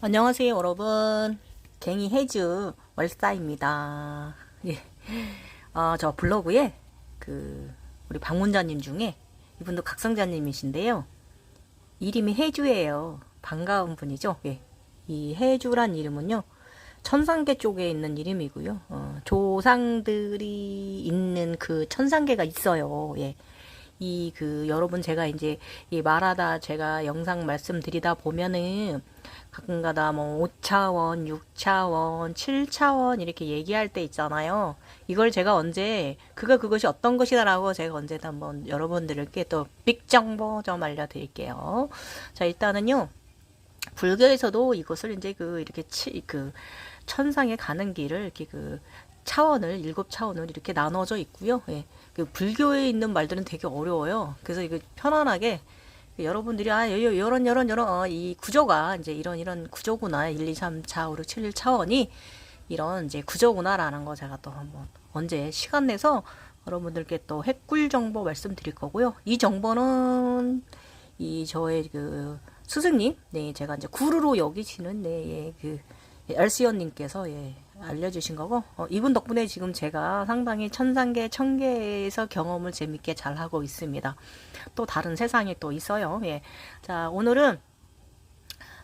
안녕하세요, 여러분. 갱이 해주 월사입니다. 예. 저 블로그에 우리 방문자님 중에 이분도 각성자님이신데요. 이름이 해주예요. 반가운 분이죠. 예. 이 해주란 이름은요, 천상계 쪽에 있는 이름이고요. 조상들이 있는 그 천상계가 있어요. 예. 여러분 제가 이제 이 말하다 제가 영상 말씀드리다 보면은 가끔가다 뭐 5차원, 6차원, 7차원 이렇게 얘기할 때 있잖아요. 이걸 제가 언제 그것이 어떤 것이다라고 제가 언제든 한번 여러분들께 또 빅 정보 좀 알려드릴게요. 자, 일단은요. 불교에서도 이것을 이제 이렇게 천상에 가는 길을 이렇게 차원을 일곱 차원을 이렇게 나눠져 있고요. 예. 불교에 있는 말들은 되게 어려워요. 그래서 이거 편안하게 여러분들이 이런 이 구조가 이제 이런 구조구나. 1, 2, 3, 4, 5, 6, 7, 1차원이 이런 이제 구조구나라는 거 제가 또 한번 언제 시간 내서 여러분들께 또 핵꿀 정보 말씀드릴 거고요. 이 정보는 이 저의 스승님, 네, 제가 이제 구루로 여기시는 네, 엘시언님께서 알려주신 거고, 이분 덕분에 지금 제가 상당히 천상계, 천계에서 경험을 재밌게 잘 하고 있습니다. 또 다른 세상이 또 있어요. 예. 자, 오늘은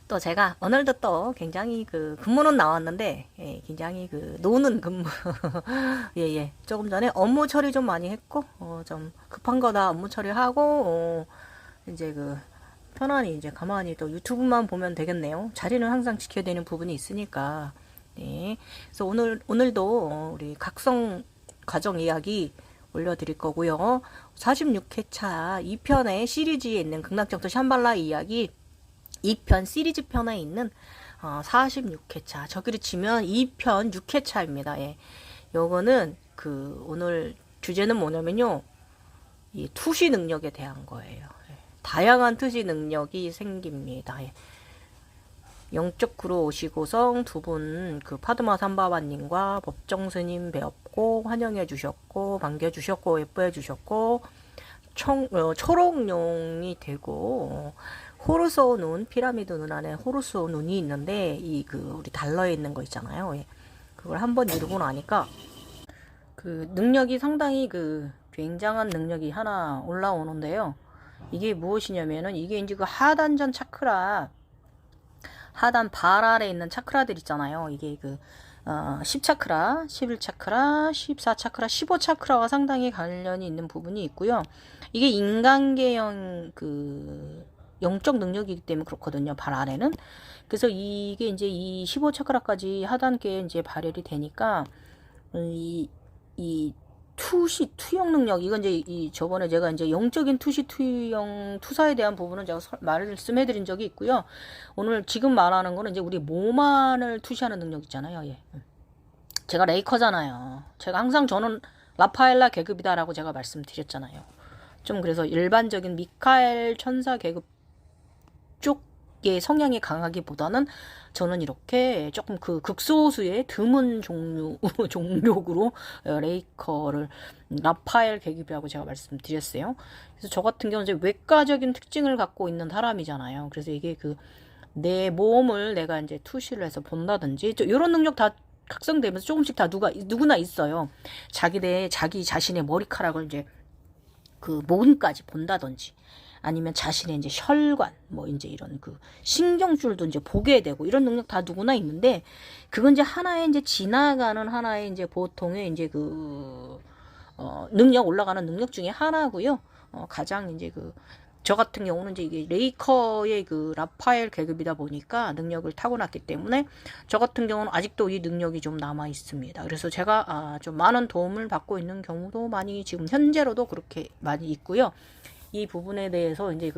또 제가 오늘도 또 굉장히 근무는 나왔는데, 예, 굉장히 노는 근무. 예, 예. 조금 전에 업무 처리 좀 많이 했고, 좀 급한 거다 업무 처리하고, 이제 편안히 이제 가만히 또 유튜브만 보면 되겠네요. 자리는 항상 지켜야 되는 부분이 있으니까. 네. 그래서 오늘도 우리 각성 가정 이야기 올려드릴 거고요. 46회차 2편의 시리즈에 있는 극락정토 샴발라 이야기 2편 시리즈 편에 있는 46회차. 저기를 치면 2편 6회차입니다. 예. 요거는 오늘 주제는 뭐냐면요. 이 투시 능력에 대한 거예요. 다양한 투시 능력이 생깁니다. 영적 구루 오시고성 두 분 파드마 삼바바님과 법정스님 배웠고 환영해 주셨고 반겨주셨고 예뻐해 주셨고 초록룡이 되고 호르소 눈 피라미드 눈 안에 호르소 눈이 있는데 우리 달러에 있는 거 있잖아요. 그걸 한번 이루고 나니까 능력이 상당히 굉장한 능력이 하나 올라오는데요. 이게 무엇이냐면은 이게 이제 하단전 차크라 하단 발 아래 있는 차크라들 있잖아요. 이게 10차크라, 11차크라, 14차크라, 15차크라와 상당히 관련이 있는 부분이 있고요. 이게 인간계형 영적 능력이기 때문에 그렇거든요. 발 아래는. 그래서 이게 이제 이 15차크라까지 하단계에 이제 발열이 되니까 이 투영 능력, 이건 이제 저번에 제가 이제 영적인 투영 투사에 대한 부분은 제가 말씀해드린 적이 있고요. 오늘 지금 말하는 거는 이제 우리 몸 안을 투시하는 능력 있잖아요. 예. 제가 레이커잖아요. 제가 항상 저는 라파엘라 계급이다라고 제가 말씀드렸잖아요. 좀 그래서 일반적인 미카엘 천사 계급 쪽의 성향이 강하기보다는 저는 이렇게 조금 극소수의 드문 종족으로 레이커를 라파엘 계급이라고 제가 말씀드렸어요. 그래서 저 같은 경우는 이제 외과적인 특징을 갖고 있는 사람이잖아요. 그래서 이게 내 몸을 내가 이제 투시를 해서 본다든지 이런 능력 다 각성되면서 조금씩 다 누구나 있어요. 자기 자신의 머리카락을 이제 모근까지 본다든지 아니면 자신의 이제 혈관, 뭐 이제 이런 신경줄도 이제 보게 되고 이런 능력 다 누구나 있는데 그건 이제 하나의 이제 지나가는 하나의 이제 보통의 이제 능력 올라가는 능력 중에 하나고요. 가장 이제 저 같은 경우는 이제 이게 레이커의 라파엘 계급이다 보니까 능력을 타고났기 때문에 저 같은 경우는 아직도 이 능력이 좀 남아 있습니다. 그래서 제가 좀 많은 도움을 받고 있는 경우도 많이 지금 현재로도 그렇게 많이 있고요. 이 부분에 대해서 이제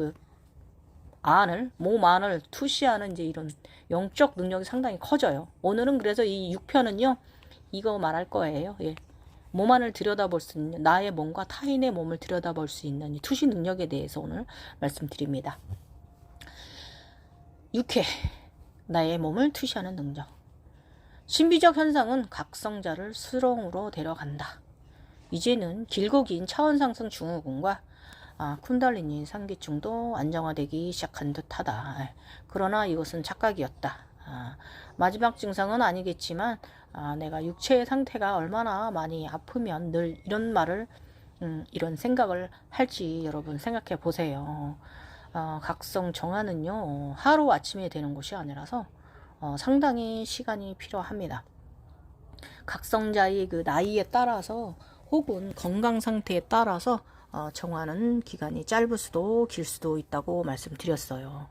몸 안을 투시하는 이제 이런 영적 능력이 상당히 커져요. 오늘은 그래서 이 6편은요, 이거 말할 거예요. 예. 몸 안을 들여다볼 수 있는, 나의 몸과 타인의 몸을 들여다볼 수 있는 이 투시 능력에 대해서 오늘 말씀드립니다. 6회, 나의 몸을 투시하는 능력. 신비적 현상은 각성자를 수렁으로 데려간다. 이제는 길고 긴 차원상승 증후군과 쿤달리니 상기증도 안정화되기 시작한 듯하다. 그러나 이것은 착각이었다. 마지막 증상은 아니겠지만 내가 육체의 상태가 얼마나 많이 아프면 늘 이런 말을 이런 생각을 할지 여러분 생각해 보세요. 각성 정화는요 하루 아침에 되는 것이 아니라서 상당히 시간이 필요합니다. 각성자의 그 나이에 따라서 혹은 건강 상태에 따라서 정화는 기간이 짧을 수도 길 수도 있다고 말씀드렸어요.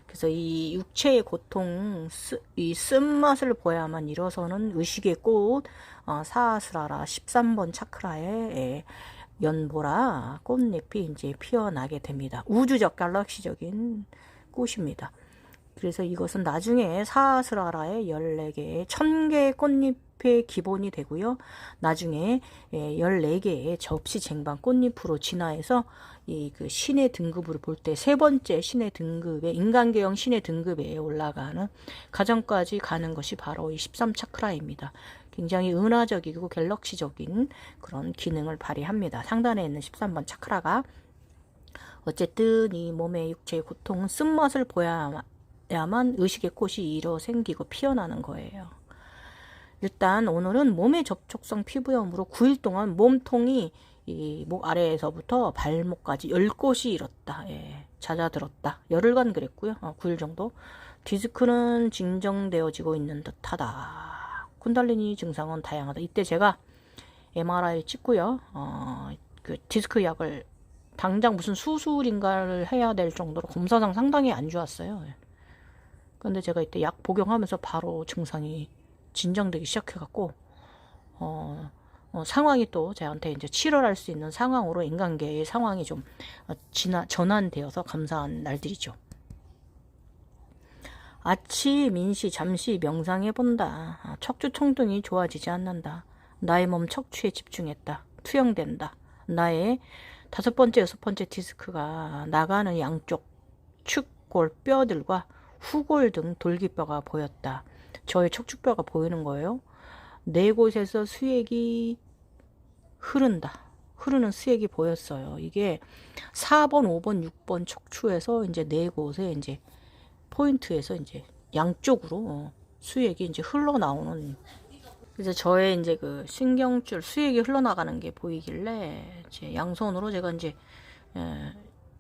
그래서 이 육체의 고통, 이 쓴맛을 보야만 일어서는 의식의 꽃 사하스라라 13번 차크라에 연보라 꽃잎이 이제 피어나게 됩니다. 우주적 갤럭시적인 꽃입니다. 그래서 이것은 나중에 사하스라라의 14개의 1000개의 꽃잎의 기본이 되고요. 나중에 14개의 접시 쟁반 꽃잎으로 진화해서 이 그 신의 등급으로 볼 때 세 번째 신의 등급에 인간계형 신의 등급에 올라가는 가정까지 가는 것이 바로 이 13차크라입니다. 굉장히 은하적이고 갤럭시적인 그런 기능을 발휘합니다. 상단에 있는 13번 차크라가 어쨌든 이 몸의 육체의 고통은 쓴맛을 보야만 의식의 꽃이 일어 생기고 피어나는 거예요. 일단 오늘은 몸의 접촉성 피부염으로 9일 동안 몸통이 이 목 아래에서부터 발목까지 10곳이 일었다. 잦아들었다. 열흘간 그랬고요. 9일 정도. 디스크는 진정되어지고 있는 듯하다. 쿤달리니 증상은 다양하다. 이때 제가 MRI 찍고요. 그 디스크 약을 당장 무슨 수술인가를 해야 될 정도로 검사상 상당히 안 좋았어요. 근데 제가 이때 약 복용하면서 바로 증상이 진정되기 시작해갖고 상황이 또 저한테 이제 치료할 수 있는 상황으로 인간계의 상황이 좀 전환되어서 감사한 날들이죠. 아침 인시 잠시 명상해본다. 척추 총등이 좋아지지 않는다. 나의 몸 척추에 집중했다. 투영된다. 나의 5번째, 6번째 디스크가 나가는 양쪽 축골 뼈들과 후골 등 돌기뼈가 보였다. 저의 척추뼈가 보이는 거예요. 네 곳에서 수액이 흐르는 수액이 보였어요. 이게 4번, 5번, 6번 척추에서 이제 네 곳에 이제 포인트에서 이제 양쪽으로 수액이 이제 흘러나오는. 그래서 저의 이제 그 신경줄 수액이 흘러나가는 게 보이길래 이제 양손으로 제가 이제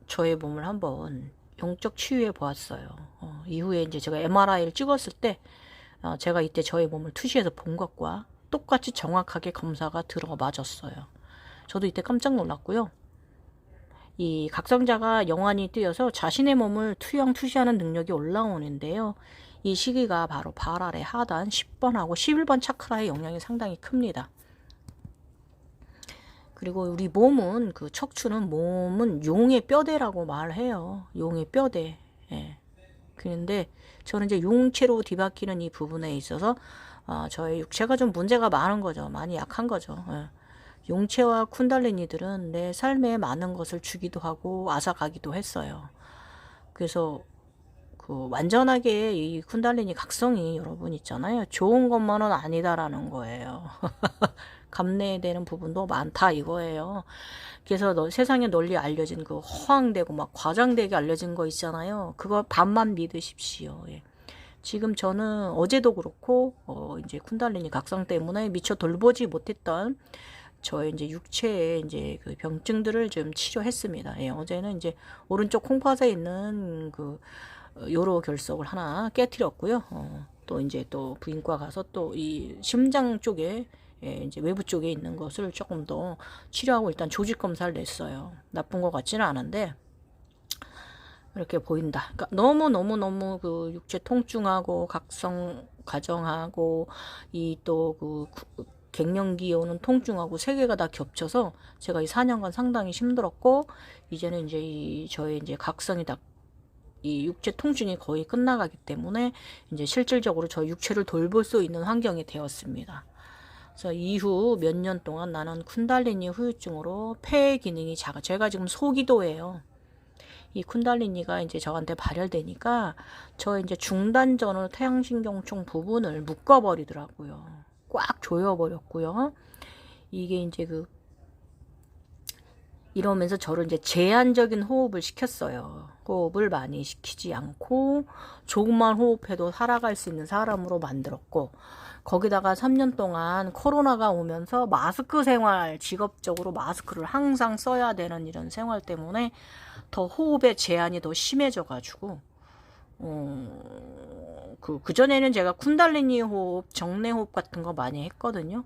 저의 몸을 한번 영적 치유해 보았어요. 이후에 이제 제가 MRI를 찍었을 때 제가 이때 저의 몸을 투시해서 본 것과 똑같이 정확하게 검사가 들어 맞았어요. 저도 이때 깜짝 놀랐고요. 이 각성자가 영환이 뛰어서 자신의 몸을 투시하는 능력이 올라오는데요. 이 시기가 바로 발 아래 하단 10번하고 11번 차크라의 영향이 상당히 큽니다. 그리고 우리 몸은 그 척추는 몸은 용의 뼈대라고 말해요. 용의 뼈대. 그런데 저는 이제 용체로 뒤바뀌는 이 부분에 있어서 저의 육체가 좀 문제가 많은 거죠. 많이 약한 거죠. 용체와 쿤달리니들은 내 삶에 많은 것을 주기도 하고 앗아가기도 했어요. 그래서 그 완전하게 이 쿤달리니 각성이 여러분 있잖아요. 좋은 것만은 아니다라는 거예요. 감내되는 부분도 많다 이거예요. 그래서 세상에 널리 알려진 그 허황되고 막 과장되게 알려진 거 있잖아요. 그거 반만 믿으십시오. 지금 저는 어제도 그렇고 이제 쿤달리니 각성 때문에 미처 돌보지 못했던 저의 이제 육체의 이제 그 병증들을 좀 치료했습니다. 어제는 이제 오른쪽 콩팥에 있는 그 요로 결석을 하나 깨뜨렸고요. 또 이제 또 부인과 가서 또 이 심장 쪽에 이제 외부 쪽에 있는 것을 조금 더 치료하고 일단 조직 검사를 냈어요. 나쁜 것 같지는 않은데 이렇게 보인다. 그러니까 너무 그 육체 통증하고 각성 과정하고 이 또 그 갱년기에 오는 통증하고 세 개가 다 겹쳐서 제가 이 4년간 상당히 힘들었고 이제는 이제 저의 이제 각성이 다 이 육체 통증이 거의 끝나가기 때문에 이제 실질적으로 저 육체를 돌볼 수 있는 환경이 되었습니다. 그래서 이후 몇 년 동안 나는 쿤달리니 후유증으로 폐 기능이 제가 지금 소기도예요. 이 쿤달리니가 이제 저한테 발열되니까 저 이제 중단전을 태양신경총 부분을 묶어버리더라고요. 꽉 조여버렸고요. 이게 이제 이러면서 저를 이제 제한적인 호흡을 시켰어요. 호흡을 많이 시키지 않고 조금만 호흡해도 살아갈 수 있는 사람으로 만들었고, 거기다가 3년 동안 코로나가 오면서 마스크 생활, 직업적으로 마스크를 항상 써야 되는 이런 생활 때문에 더 호흡의 제한이 더 심해져가지고, 그전에는 제가 쿤달리니 호흡, 정내 호흡 같은 거 많이 했거든요.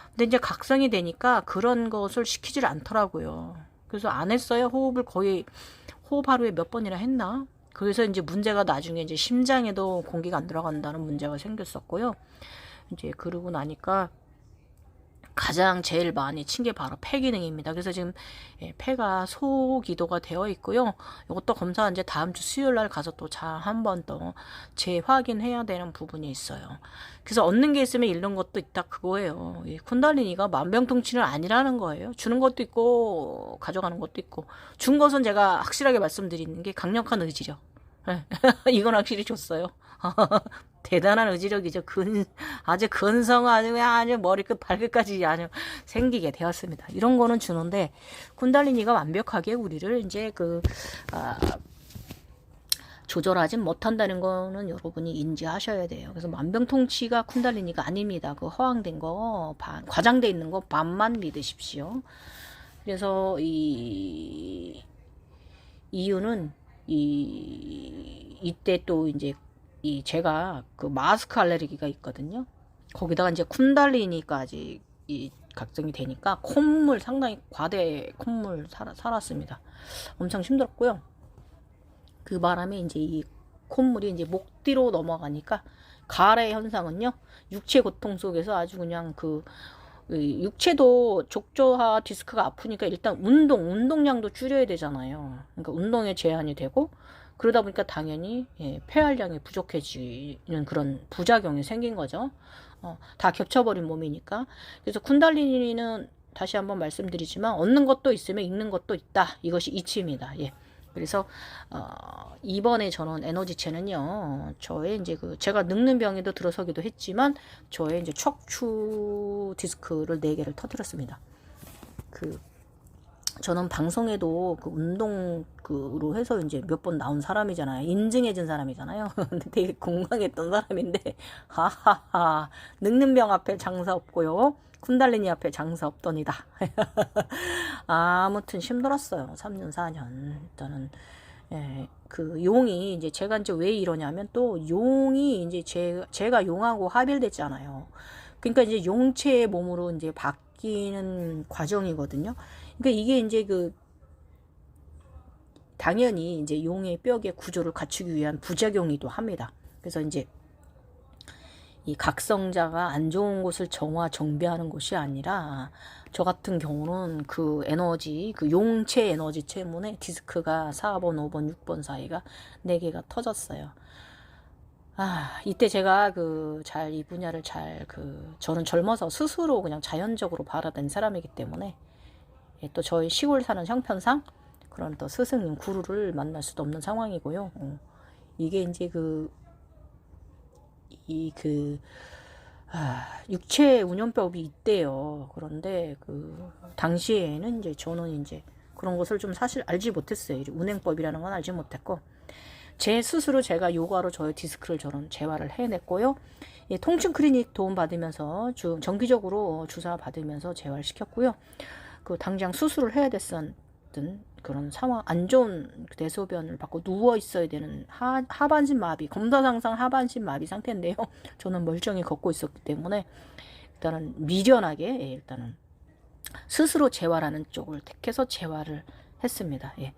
근데 이제 각성이 되니까 그런 것을 시키질 않더라고요. 그래서 안 했어요. 호흡을 거의, 호흡 하루에 몇 번이나 했나? 그래서 이제 문제가 나중에 이제 심장에도 공기가 안 들어간다는 문제가 생겼었고요. 이제 그러고 나니까 가장 제일 많이 친 게 바로 폐 기능입니다. 그래서 지금 폐가 소기도가 되어 있고요. 이것도 검사 이제 다음 주 수요일 날 가서 또 한 번 더 재확인해야 되는 부분이 있어요. 그래서 얻는 게 있으면 잃는 것도 있다 그거예요. 이 쿤달리니가 만병통치는 아니라는 거예요. 주는 것도 있고 가져가는 것도 있고, 준 것은 제가 확실하게 말씀드리는 게 강력한 의지력. 이건 확실히 줬어요. 대단한 의지력이죠. 아주 아주 머리끝 발끝까지 아주 생기게 되었습니다. 이런 거는 주는데, 쿤달리니가 완벽하게 우리를 이제 조절하진 못한다는 거는 여러분이 인지하셔야 돼요. 그래서 만병통치가 쿤달리니가 아닙니다. 그 허황된 거, 과장돼 있는 거 반만 믿으십시오. 그래서 이유는 이때 또 이제 제가 그 마스크 알레르기가 있거든요. 거기다가 이제 쿤달리니까지 각성이 되니까 콧물, 상당히 과대 콧물 살았습니다. 엄청 힘들었고요. 그 바람에 이제 이 콧물이 이제 목 뒤로 넘어가니까 가래 현상은요, 육체 고통 속에서 아주 그냥 육체도 족저하 디스크가 아프니까 일단 운동량도 줄여야 되잖아요. 그러니까 운동에 제한이 되고, 그러다 보니까 당연히 폐활량이 부족해지는 그런 부작용이 생긴 거죠. 다 겹쳐버린 몸이니까. 그래서 쿤달리니는 다시 한번 말씀드리지만, 얻는 것도 있으면 잃는 것도 있다. 이것이 이치입니다. 예. 그래서 이번에 저는 에너지체는요, 저의 이제 제가 늙는 병에도 들어서기도 했지만, 저의 이제 척추 디스크를 4개를 터뜨렸습니다. 저는 방송에도 운동으로 해서 이제 몇 번 나온 사람이잖아요. 인증해준 사람이잖아요. 근데 되게 건강했던 사람인데, 하하하, 늙는 병 앞에 장사 없고요. 쿤달리니 앞에 장사 없더니다. 아무튼 힘들었어요. 3년, 4년. 일단은, 용이, 이제 제가 이제 왜 이러냐면, 또 용이 이제 제가 용하고 합일됐잖아요. 그러니까 이제 용체의 몸으로 이제 바뀌는 과정이거든요. 그러니까 이게 이제 당연히 이제 용의 뼈의 구조를 갖추기 위한 부작용이기도 합니다. 그래서 이제 이 각성자가 안 좋은 곳을 정화정비하는 것이 아니라, 저 같은 경우는 용체 에너지 때문에 디스크가 4번, 5번, 6번 사이가 4개가 터졌어요. 이때 제가 이 분야를 저는 젊어서 스스로 그냥 자연적으로 발화된 사람이기 때문에, 또 저희 시골 사는 형편상 그런 또 스승님 구루를 만날 수도 없는 상황이고요. 이게 이제 육체 운영법이 있대요. 그런데 당시에는 이제 저는 이제 그런 것을 좀 사실 알지 못했어요. 운행법이라는 건 알지 못했고, 제 스스로 제가 요가로 저의 디스크를 저는 재활을 해냈고요. 통증 클리닉 도움 받으면서 정기적으로 주사 받으면서 재활시켰고요. 당장 수술을 해야 됐었던 그런 상황, 안 좋은 대소변을 받고 누워 있어야 되는 하반신 마비, 검사상상 하반신 마비 상태인데요. 저는 멀쩡히 걷고 있었기 때문에 일단은 미련하게 일단은 스스로 재활하는 쪽을 택해서 재활을 했습니다. 예.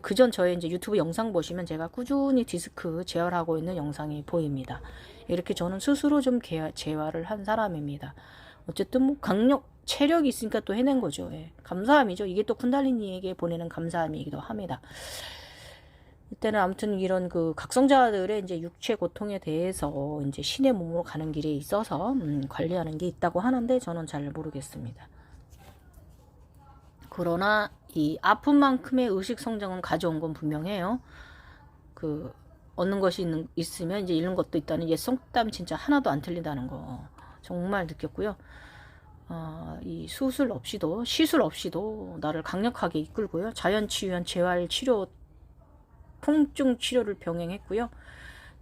그전 저의 이제 유튜브 영상 보시면 제가 꾸준히 디스크 재활하고 있는 영상이 보입니다. 이렇게 저는 스스로 좀 재활을 한 사람입니다. 어쨌든 체력이 있으니까 또 해낸 거죠. 예. 감사함이죠. 이게 또 쿤달리니에게 보내는 감사함이기도 합니다. 이때는 아무튼 이런 각성자들의 이제 육체 고통에 대해서 이제 신의 몸으로 가는 길에 있어서 관리하는 게 있다고 하는데, 저는 잘 모르겠습니다. 그러나 이 아픈 만큼의 의식 성장은 가져온 건 분명해요. 얻는 것이 있으면 이제 잃는 것도 있다는 옛 속담 진짜 하나도 안 틀리다는 거 정말 느꼈고요. 이 수술 없이도 시술 없이도 나를 강력하게 이끌고요. 자연치유한 재활치료 통증 치료를 병행했고요.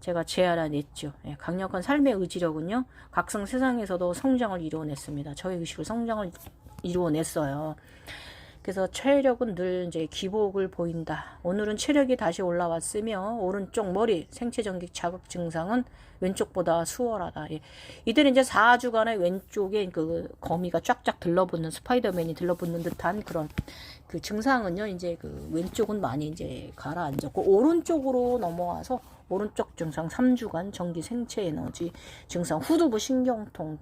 제가 재알아냈죠. 예, 강력한 삶의 의지력은요. 각성 세상에서도 성장을 이루어냈습니다. 저의 의식을 성장을 이루어냈어요. 그래서 체력은 늘 이제 기복을 보인다. 오늘은 체력이 다시 올라왔으며 오른쪽 머리 생체전기 자극 증상은 왼쪽보다 수월하다. 예. 이들은 이제 4주간의 왼쪽에 그 거미가 쫙쫙 들러붙는 스파이더맨이 들러붙는 듯한 그런 그 증상은요. 이제 그 왼쪽은 많이 이제 가라앉았고 오른쪽으로 넘어와서 오른쪽 증상 3주간 전기 생체 에너지 증상 후두부 신경통,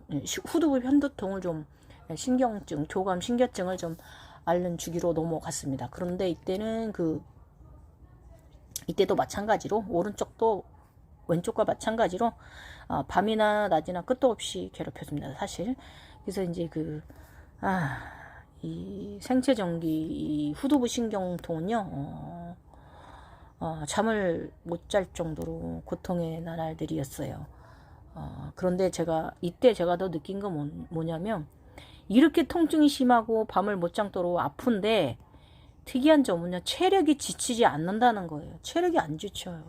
후두부 편두통을 좀 신경증, 교감 신경증을 좀 앓는 주기로 넘어갔습니다. 그런데 이때는 이때도 마찬가지로 오른쪽도 왼쪽과 마찬가지로 밤이나 낮이나 끝도 없이 괴롭혔습니다. 사실. 그래서 이제 이 생체전기 이 후두부 신경통은요. 잠을 못 잘 정도로 고통의 나날들이었어요. 그런데 이때 제가 더 느낀 건 뭐냐면 이렇게 통증이 심하고 밤을 못 잠도록 아픈데 특이한 점은요. 체력이 지치지 않는다는 거예요. 체력이 안 지쳐요.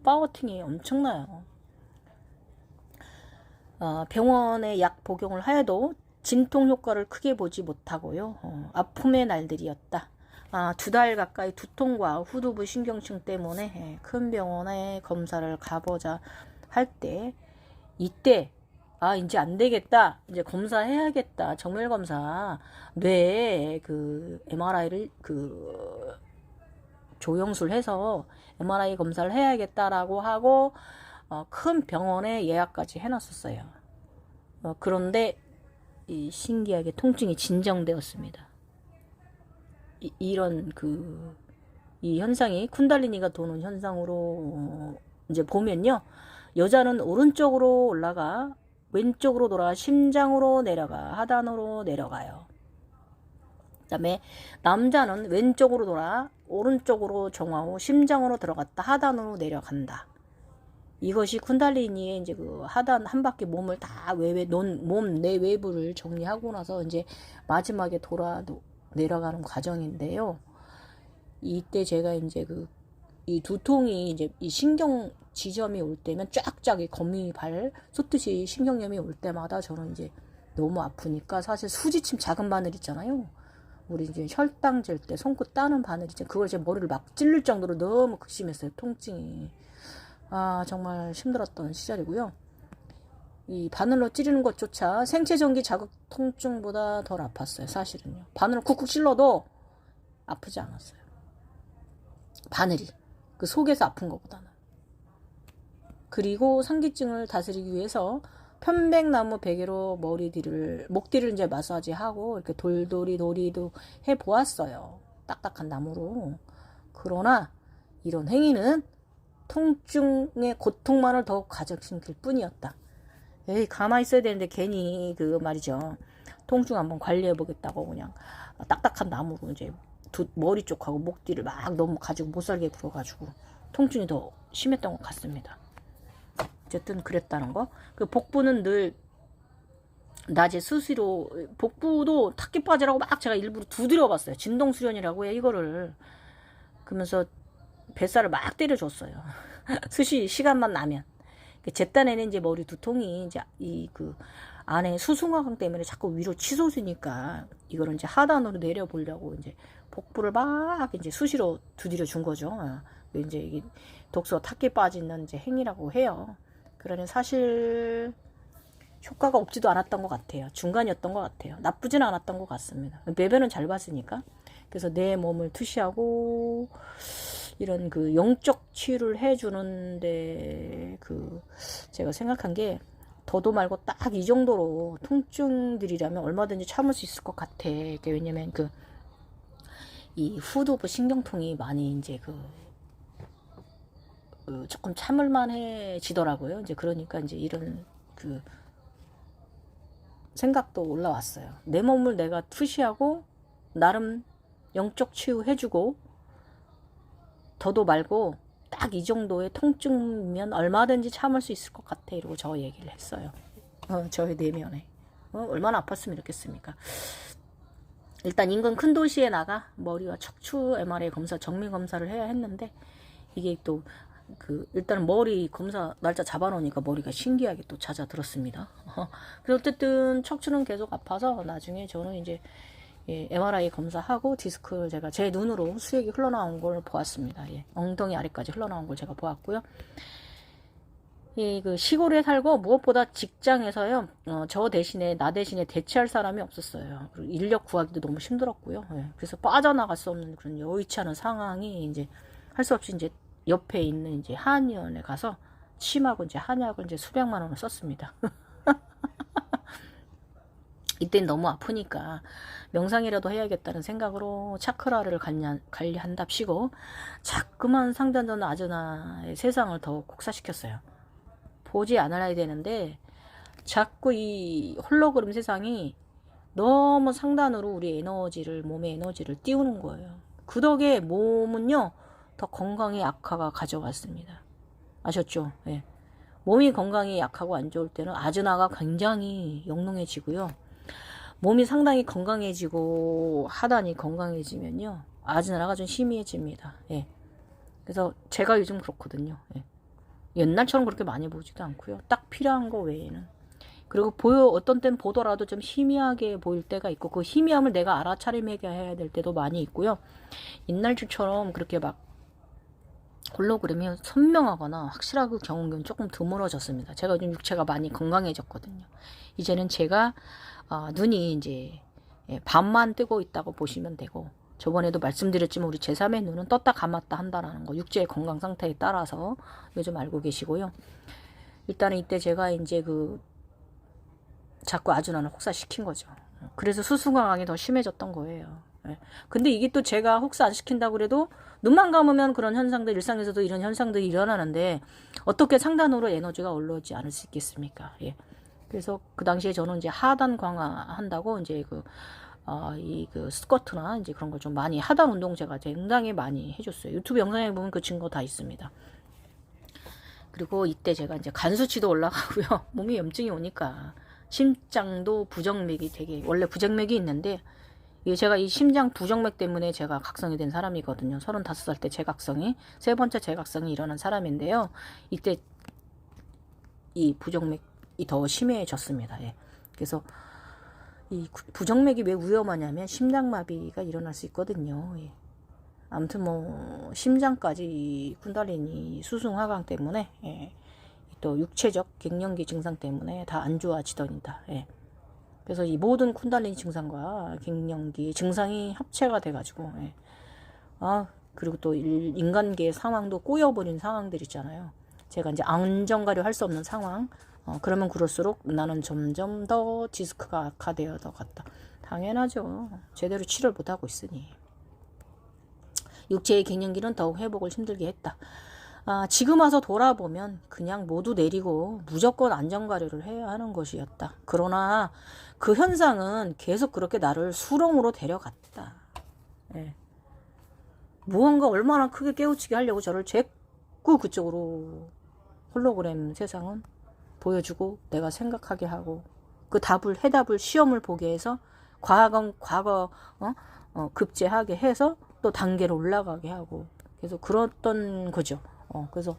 파워팅이 엄청나요. 병원에 약 복용을 하여도 진통 효과를 크게 보지 못하고요. 아픔의 날들이었다. 2달 가까이 두통과 후두부 신경증 때문에 큰 병원에 검사를 가보자 할 때 이때 이제 안 되겠다. 이제 검사해야겠다. 정밀 검사. 뇌에 MRI를 조영술 해서 MRI 검사를 해야겠다라고 하고 큰 병원에 예약까지 해놨었어요. 그런데 신기하게 통증이 진정되었습니다. 이런 이 현상이 쿤달리니가 도는 현상으로 이제 보면요. 여자는 오른쪽으로 올라가 왼쪽으로 돌아 심장으로 내려가 하단으로 내려가요. 그 다음에 남자는 왼쪽으로 돌아 오른쪽으로 정화 후 심장으로 들어갔다 하단으로 내려간다. 이것이 쿤달리니의 이제 하단 한 바퀴 몸을 다 몸 내 외부를 정리하고 나서 이제 마지막에 돌아 내려가는 과정인데요. 이때 제가 이제 이 두통이 이제 이 신경 지점이 올 때면 쫙쫙 이 거미발 솟듯이 신경염이 올 때마다 저는 이제 너무 아프니까 사실 수지침 작은 바늘 있잖아요. 우리 이제 혈당 잴 때 손끝 따는 바늘 있잖아요. 그걸 제 머리를 막 찔릴 정도로 너무 극심했어요. 통증이. 정말 힘들었던 시절이고요. 이 바늘로 찌르는 것조차 생체전기 자극 통증보다 덜 아팠어요. 사실은요. 바늘을 쿡쿡 찔러도 아프지 않았어요. 바늘이. 그 속에서 아픈 것보다는. 그리고 상기증을 다스리기 위해서 편백나무 베개로 목뒤를 이제 마사지하고 이렇게 돌이도 해보았어요. 딱딱한 나무로. 그러나 이런 행위는 통증의 고통만을 더욱 가중시킬 뿐이었다. 가만히 있어야 되는데 괜히 말이죠. 통증 한번 관리해보겠다고 그냥 딱딱한 나무로 이제 머리 쪽하고 목 뒤를 막 너무 가지고 못살게 굴어가지고 통증이 더 심했던 것 같습니다. 어쨌든 그랬다는 거. 복부는 늘 낮에 수시로 복부도 탁기 빠지라고 막 제가 일부러 두드려봤어요. 진동수련이라고 해 이거를. 그러면서 뱃살을 막 때려줬어요. 수시 시간만 나면. 제 딴에는 이제 머리 두통이 이제 안에 수승화강 때문에 자꾸 위로 치솟으니까 이거를 이제 하단으로 내려보려고 이제 복부를 막 이제 수시로 두드려 준 거죠. 이제 이게 독소 탁기 빠지는 이제 행위라고 해요. 그러니 사실 효과가 없지도 않았던 것 같아요. 중간이었던 것 같아요. 나쁘진 않았던 것 같습니다. 배변은 잘 봤으니까. 그래서 내 몸을 투시하고 이런 영적 치유를 해주는데 제가 생각한 게 더도 말고 딱 이 정도로 통증들이라면 얼마든지 참을 수 있을 것 같아. 왜냐면 이 후두부 신경통이 많이 이제 조금 참을만해지더라고요. 이제 그러니까 이제 이런 생각도 올라왔어요. 내 몸을 내가 투시하고 나름 영적 치유해주고 더도 말고 딱 이 정도의 통증이면 얼마든지 참을 수 있을 것 같아. 이러고 저 얘기를 했어요. 저의 내면에. 얼마나 아팠으면 이렇겠습니까. 일단 인근 큰 도시에 나가 머리와 척추 MRI 검사, 정밀 검사를 해야 했는데, 이게 또 일단은 머리 검사 날짜 잡아놓으니까 머리가 신기하게 또 잦아들었습니다. 그래서 어쨌든 척추는 계속 아파서 나중에 저는 이제 MRI 검사하고 디스크를 제가 제 눈으로 수액이 흘러나온 걸 보았습니다. 엉덩이 아래까지 흘러나온 걸 제가 보았고요. 시골에 살고 무엇보다 직장에서요, 저 대신에, 나 대신에 대체할 사람이 없었어요. 그리고 인력 구하기도 너무 힘들었고요. 그래서 빠져나갈 수 없는 그런 여의치 않은 상황이 이제 할 수 없이 이제 옆에 있는 이제 한의원에 가서 침하고 이제 한약을 이제 수백만 원을 썼습니다. 이땐 너무 아프니까 명상이라도 해야겠다는 생각으로 차크라를 관리한답시고 자꾸만 상단전 아즈나의 세상을 더 곡사시켰어요. 보지 않아야 되는데 자꾸 이 홀로그램 세상이 너무 상단으로 우리 에너지를, 몸의 에너지를 띄우는 거예요. 그 덕에 몸은요 더 건강에 악화가 가져왔습니다. 아셨죠? 예. 몸이 건강이 약하고 안 좋을 때는 아즈나가 굉장히 영롱해지고요. 몸이 상당히 건강해지고 하단이 건강해지면요 아즈나가 좀 희미해집니다. 예. 그래서 제가 요즘 그렇거든요. 예. 옛날처럼 그렇게 많이 보지도 않고요. 딱 필요한 거 외에는. 그리고 어떤 땐 보더라도 좀 희미하게 보일 때가 있고, 그 희미함을 내가 알아차림하게 해야 될 때도 많이 있고요. 옛날처럼 그렇게 막 홀로그램이 선명하거나 확실한 그 경우는 조금 드물어졌습니다. 제가 요즘 육체가 많이 건강해졌거든요. 이제는 제가 눈이 이제 반만 뜨고 있다고 보시면 되고, 저번에도 말씀드렸지만 우리 제3의 눈은 떴다 감았다 한다라는 거, 육체의 건강 상태에 따라서 요즘 알고 계시고요. 일단은 이때 제가 이제 자꾸 아즈나를 혹사시킨 거죠. 그래서 수수강항이 더 심해졌던 거예요. 근데 이게 또 제가 혹사 안 시킨다고 그래도 눈만 감으면 그런 현상들, 일상에서도 이런 현상들이 일어나는데 어떻게 상단으로 에너지가 올라오지 않을 수 있겠습니까? 그래서 그 당시에 저는 이제 하단 강화한다고 이제 스쿼트나 이제 그런 걸 좀 많이, 하단 운동 제가 굉장히 많이 해줬어요. 유튜브 영상에 보면 그 증거 다 있습니다. 그리고 이때 제가 이제 간 수치도 올라가고요. 몸에 염증이 오니까 심장도 부정맥이 원래 부정맥이 있는데, 제가 이 심장 부정맥 때문에 제가 각성이 된 사람이거든요. 35살 때 재각성이, 세 번째 재각성이 일어난 사람인데요. 이때 이 부정맥이 더 심해졌습니다. 그래서 이 부정맥이 왜 위험하냐면 심장마비가 일어날 수 있거든요. 아무튼 심장까지 쿤달리니 수승화강 때문에 또 육체적 갱년기 증상 때문에 다 안 좋아지더니다. 그래서 이 모든 쿤달리니 증상과 갱년기 증상이 합체가 돼가지고 그리고 또 인간계의 상황도 꼬여버린 상황들 있잖아요. 제가 이제 안정가려 할 수 없는 상황, 그러면 그럴수록 나는 점점 더 디스크가 악화되어 갔다. 당연하죠. 제대로 치료를 못하고 있으니. 육체의 갱년기는 더욱 회복을 힘들게 했다. 지금 와서 돌아보면 그냥 모두 내리고 무조건 안전가려를 해야 하는 것이었다. 그러나 그 현상은 계속 그렇게 나를 수렁으로 데려갔다. 무언가 얼마나 크게 깨우치게 하려고 저를 자꾸 그쪽으로 홀로그램 세상은 보여주고 내가 생각하게 하고 그 해답을 시험을 보게 해서 과거 급제하게 해서 또 단계로 올라가게 하고 계속 그랬던 거죠. 그래서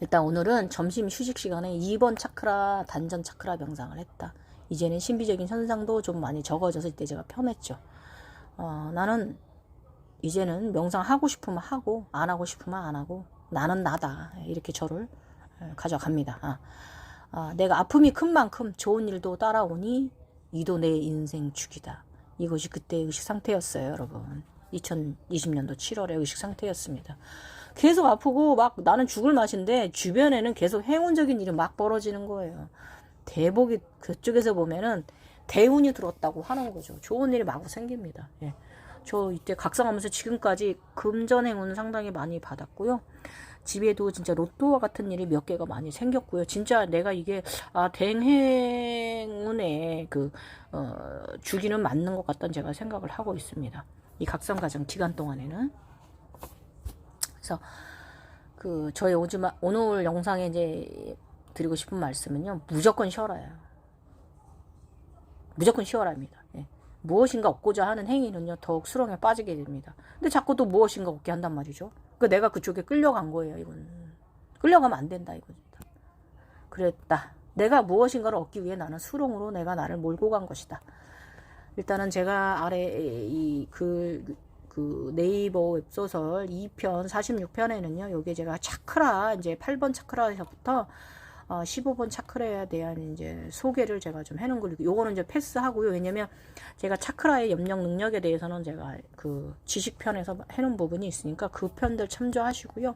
일단 오늘은 점심 휴식 시간에 2번 차크라, 단전 차크라 명상을 했다. 이제는 신비적인 현상도 좀 많이 적어져서 이때 제가 편했죠. 나는 이제는 명상 하고 싶으면 하고 안 하고 싶으면 안 하고 나는 나다, 이렇게 저를 가져갑니다. 내가 아픔이 큰 만큼 좋은 일도 따라오니 이도 내 인생 축이다. 이것이 그때의 의식 상태였어요, 여러분. 2020년도 7월의 의식 상태였습니다. 계속 아프고 막 나는 죽을 맛인데 주변에는 계속 행운적인 일이 막 벌어지는 거예요. 대복이 그쪽에서 보면은 대운이 들었다고 하는 거죠. 좋은 일이 마구 생깁니다. 저 이때 각성하면서 지금까지 금전 행운 상당히 많이 받았고요. 집에도 진짜 로또와 같은 일이 몇 개가 많이 생겼고요. 진짜 내가 이게 대행운의 주기는 맞는 것 같다는 제가 생각을 하고 있습니다. 이 각성 과정 기간 동안에는. 그래서 저의 오늘 영상에 이제 드리고 싶은 말씀은요, 무조건 쉬어라요. 무조건 쉬어라입니다. 예. 무엇인가 얻고자 하는 행위는요, 더욱 수렁에 빠지게 됩니다. 근데 자꾸 또 무엇인가 얻게 한단 말이죠. 그 내가 그쪽에 끌려간 거예요, 이건. 끌려가면 안 된다, 이겁니다. 그랬다. 내가 무엇인가를 얻기 위해 나는 수렁으로 내가 나를 몰고 간 것이다. 일단은 제가 아래 그 네이버 웹소설 2편 46편에는요, 요게 제가 차크라, 이제 8번 차크라에서부터 15번 차크라에 대한 이제 소개를 제가 좀 해놓은 걸, 요거는 이제 패스하고요. 왜냐면 제가 차크라의 염력 능력에 대해서는 제가 그 지식편에서 해놓은 부분이 있으니까 그 편들 참조하시고요.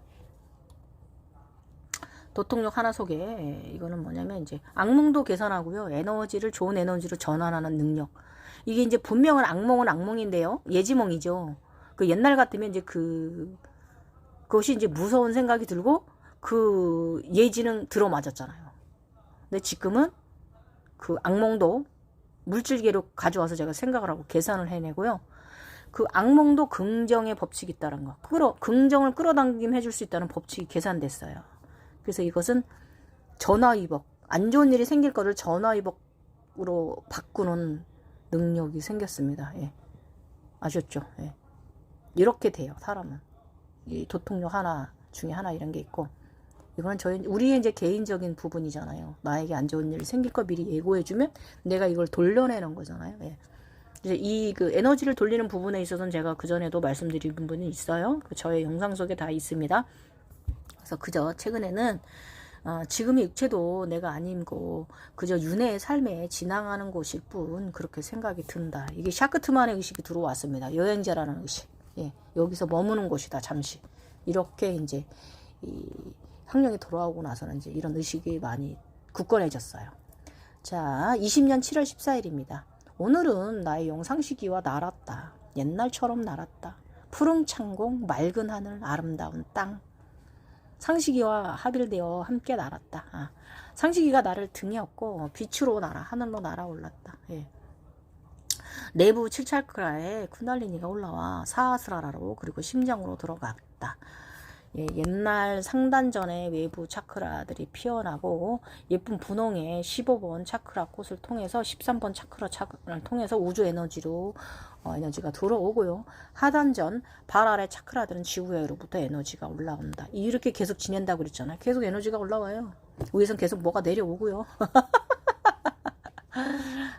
도통력 하나 소개. 이거는 뭐냐면 이제 악몽도 개선하고요. 에너지를 좋은 에너지로 전환하는 능력. 이게 이제 분명한 악몽은 악몽인데요. 예지몽이죠. 그 옛날 같으면 이제 그것이 이제 무서운 생각이 들고 그 예지는 들어맞았잖아요. 근데 지금은 그 악몽도 물질계로 가져와서 제가 생각을 하고 계산을 해내고요. 그 악몽도 긍정의 법칙이 있다는 거. 긍정을 끌어당김 해줄 수 있다는 법칙이 계산됐어요. 그래서 이것은 전화위복. 안 좋은 일이 생길 거를 전화위복으로 바꾸는 능력이 생겼습니다. 예. 아셨죠? 예. 이렇게 돼요, 사람은. 이 도통력 하나 중에 하나 이런 게 있고, 이거는 우리의 이제 개인적인 부분이잖아요. 나에게 안 좋은 일이 생길 거 미리 예고해주면 내가 이걸 돌려내는 거잖아요. 예. 이제 이 그 에너지를 돌리는 부분에 있어서는 제가 그전에도 말씀드린 부분이 있어요. 저의 영상 속에 다 있습니다. 그래서 그저 최근에는 지금의 육체도 내가 아니고 그저 윤회의 삶에 지나가는 곳일 뿐, 그렇게 생각이 든다. 이게 샤크트만의 의식이 들어왔습니다. 여행자라는 의식. 예, 여기서 머무는 곳이다, 잠시. 이렇게 이제 이 학령이 돌아오고 나서는 이제 이런 의식이 많이 굳건해졌어요. 자, 20년 7월 14일입니다. 오늘은 나의 영상시기와 날았다. 옛날처럼 날았다. 푸른 창공, 맑은 하늘, 아름다운 땅. 상식이와 합일되어 함께 날았다. 상식이가 나를 등에 업고 빛으로 하늘로 날아올랐다. 예. 내부 7차크라에 쿤달리니가 올라와 사하스라라로 그리고 심장으로 들어갔다. 예, 옛날 상단전에 외부 차크라들이 피어나고 예쁜 분홍의 15번 차크라 꽃을 통해서 13번 차크라를 통해서 우주 에너지로 에너지가 들어오고요. 하단전 발 아래 차크라들은 지구에로부터 에너지가 올라온다. 이렇게 계속 지낸다고 그랬잖아요. 계속 에너지가 올라와요. 위에선 계속 뭐가 내려오고요.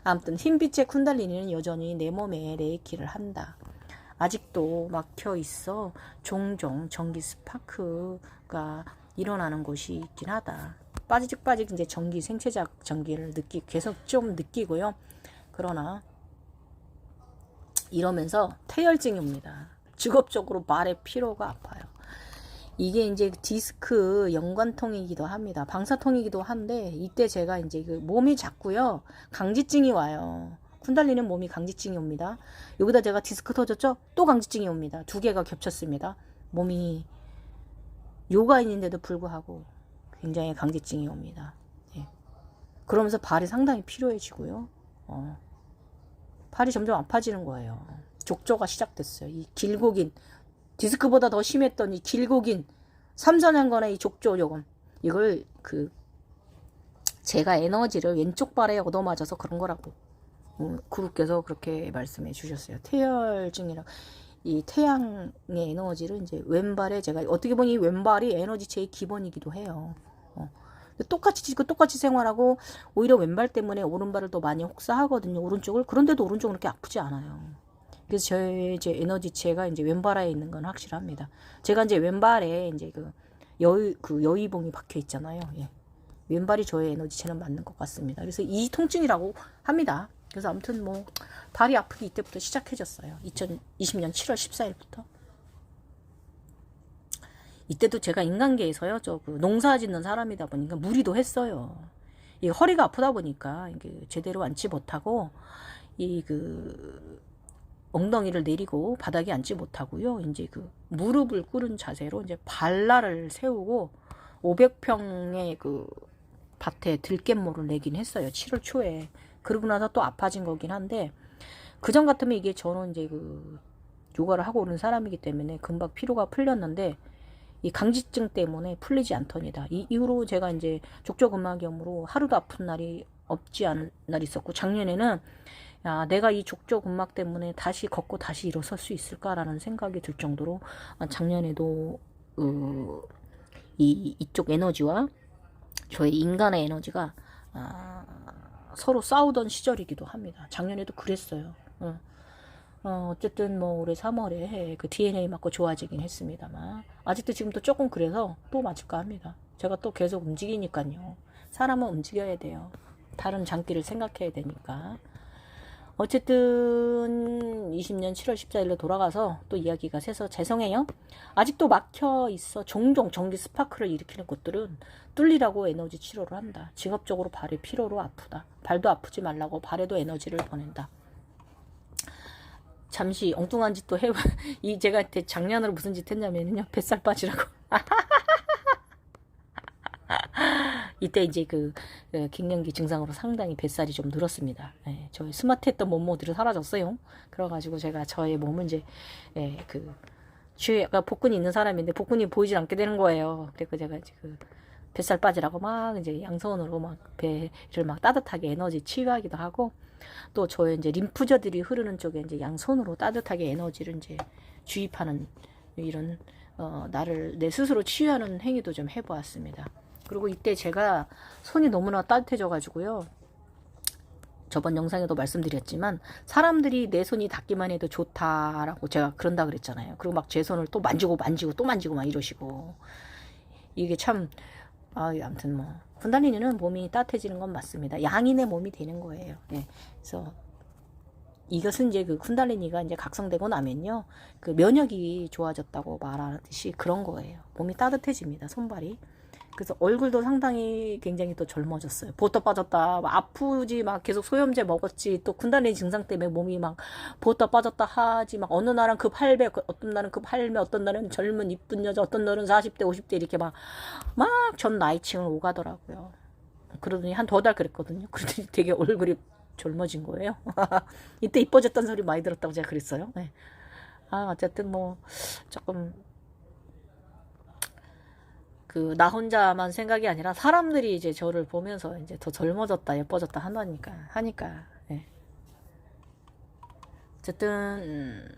아무튼 흰빛의 쿤달리니는 여전히 내 몸에 레이키를 한다. 아직도 막혀 있어 종종 전기 스파크가 일어나는 곳이 있긴 하다. 빠지직 이제 전기 생체적 전기를 계속 좀 느끼고요. 그러나 이러면서 태열증이 옵니다. 직업적으로 말의 피로가 아파요. 이게 이제 디스크 연관통이기도 합니다. 방사통이기도 한데 이때 제가 이제 그 몸이 작고요. 강지증이 와요. 쿤달리는 몸이 강지증이 옵니다. 여기다 제가 디스크 터졌죠? 또 강지증이 옵니다. 두 개가 겹쳤습니다. 몸이 요가인인데도 불구하고 굉장히 강지증이 옵니다. 예. 그러면서 발이 상당히 피로해지고요. 팔이 점점 아파지는 거예요. 족저가 시작됐어요. 이 길고 긴 디스크보다 더 심했던 이 길고 긴 3, 4년간의 이 족저 요금, 이걸 제가 에너지를 왼쪽 발에 얻어맞아서 그런 거라고 구루께서 그렇게 말씀해 주셨어요. 태열증이라, 이 태양의 에너지를 이제 왼발에, 제가 어떻게 보니 왼발이 에너지체의 기본이기도 해요. 똑같이 생활하고 오히려 왼발 때문에 오른발을 더 많이 혹사하거든요. 오른쪽을. 그런데도 오른쪽은 그렇게 아프지 않아요. 그래서 저의 이제 에너지체가 이제 왼발에 있는 건 확실합니다. 제가 이제 왼발에 이제 여의봉이 박혀 있잖아요. 예. 왼발이 저의 에너지체는 맞는 것 같습니다. 그래서 이 통증이라고 합니다. 그래서 아무튼 뭐 발이 아프기 이때부터 시작해졌어요. 2020년 7월 14일부터. 이때도 제가 인간계에서요, 농사 짓는 사람이다 보니까 무리도 했어요. 이 허리가 아프다 보니까 이게 제대로 앉지 못하고 엉덩이를 내리고 바닥에 앉지 못하고요. 이제 무릎을 꿇은 자세로 이제 발라를 세우고 500평의 밭에 들깻모를 내긴 했어요. 7월 초에. 그러고 나서 또 아파진 거긴 한데, 그전 같으면 이게 저는 이제 요가를 하고 오는 사람이기 때문에 금방 피로가 풀렸는데, 이 강지증 때문에 풀리지 않더니다. 이 이후로 제가 이제 족저근막염으로 하루도 아픈 날이 없지 않은 날 있었고, 작년에는 야, 내가 이 족저근막 때문에 다시 걷고 다시 일어설 수 있을까라는 생각이 들 정도로 작년에도 이쪽 에너지와 저의 인간의 에너지가 서로 싸우던 시절이기도 합니다. 작년에도 그랬어요. 어쨌든 뭐 올해 3월에 그 DNA 맞고 좋아지긴 했습니다만 아직도 지금도 조금 그래서 또 맞을까 합니다. 제가 또 계속 움직이니까요. 사람은 움직여야 돼요. 다른 장기를 생각해야 되니까. 어쨌든 20년 7월 14일로 돌아가서 또 이야기가 새서 죄송해요. 아직도 막혀 있어. 종종 전기 스파크를 일으키는 곳들은 뚫리라고 에너지 치료를 한다. 직업적으로 발이 피로로 아프다. 발도 아프지 말라고 발에도 에너지를 보낸다. 잠시 엉뚱한 짓도 해봐. 제가 작년으로 무슨 짓 했냐면요. 뱃살 빠지라고. 이때 이제 갱년기 증상으로 상당히 뱃살이 좀 늘었습니다. 예, 저의 스마트했던 몸무게들이 사라졌어요. 그래가지고 제가 저의 몸은 이제, 주위가 복근이 있는 사람인데 복근이 보이질 않게 되는 거예요. 그래서 제가 이제 뱃살 빠지라고 막 이제 양손으로 막 배를 막 따뜻하게 에너지 치유하기도 하고 또 저의 이제 림프저들이 흐르는 쪽에 이제 양손으로 따뜻하게 에너지를 이제 주입하는 이런, 나를 내 스스로 치유하는 행위도 좀 해보았습니다. 그리고 이때 제가 손이 너무나 따뜻해져가지고요. 저번 영상에도 말씀드렸지만 사람들이 내 손이 닿기만 해도 좋다라고 제가 그런다 그랬잖아요. 그리고 막 제 손을 또 만지고 또 만지고 막 이러시고 이게 참 아무튼 뭐 군달리니는 몸이 따뜻해지는 건 맞습니다. 양인의 몸이 되는 거예요. 예. 그래서 이것은 이제 쿤달리니가 이제 각성되고 나면요. 면역이 좋아졌다고 말하듯이 그런 거예요. 몸이 따뜻해집니다. 손발이. 그래서 얼굴도 상당히 굉장히 또 젊어졌어요. 보터 빠졌다. 아프지 막 계속 소염제 먹었지. 또 쿤달리니 증상 때문에 몸이 막 보터 빠졌다 하지. 막 어느 날은 급 할배, 어떤 날은 급 할매, 어떤 날은 젊은 이쁜 여자, 어떤 날은 40대, 50대 이렇게 막 전 나이층을 오가더라고요. 그러더니 한 2달 그랬거든요. 그러더니 되게 얼굴이 젊어진 거예요. 이때 이뻐졌다는 소리 많이 들었다고 제가 그랬어요. 네. 어쨌든 뭐 조금 나 혼자만 생각이 아니라 사람들이 이제 저를 보면서 이제 더 젊어졌다, 예뻐졌다 하니까. 네. 어쨌든